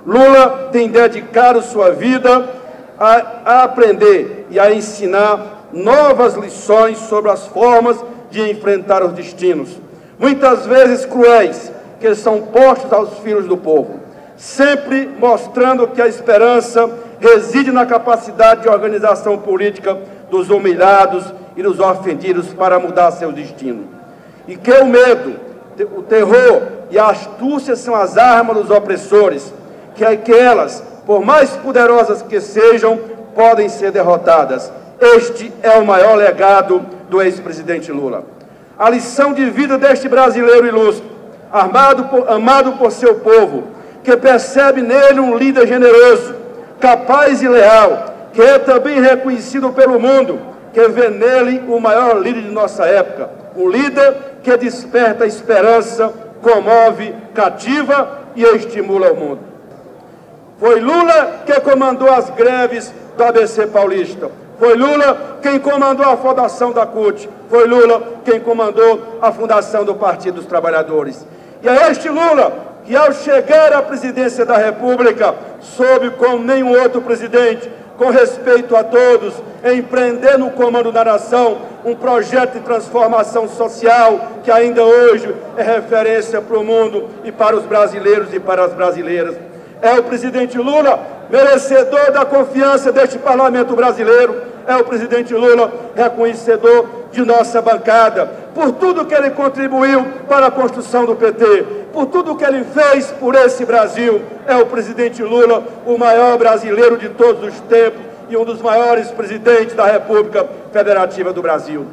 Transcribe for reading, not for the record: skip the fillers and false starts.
Lula tem dedicado sua vida a aprender e a ensinar novas lições sobre as formas de enfrentar os destinos, muitas vezes cruéis, que são postos aos filhos do povo, sempre mostrando que a esperança reside na capacidade de organização política dos humilhados e dos ofendidos para mudar seu destino. E que o medo, o terror e a astúcia são as armas dos opressores, que elas, por mais poderosas que sejam, podem ser derrotadas. Este é o maior legado do ex-presidente Lula. A lição de vida deste brasileiro ilustre, amado por seu povo, que percebe nele um líder generoso, capaz e leal, que é também reconhecido pelo mundo, que vê nele o maior líder de nossa época, um líder que desperta esperança, comove, cativa e estimula o mundo. Foi Lula que comandou as greves do ABC Paulista. Foi Lula quem comandou a fundação da CUT. Foi Lula quem comandou a fundação do Partido dos Trabalhadores. E é este Lula que, ao chegar à presidência da República, soube, como nenhum outro presidente, com respeito a todos, empreender no comando da nação um projeto de transformação social que ainda hoje é referência para o mundo e para os brasileiros e para as brasileiras. É o presidente Lula, merecedor da confiança deste parlamento brasileiro, é o presidente Lula, reconhecedor de nossa bancada, por tudo que ele contribuiu para a construção do PT, por tudo que ele fez por esse Brasil. É o presidente Lula, o maior brasileiro de todos os tempos e um dos maiores presidentes da República Federativa do Brasil.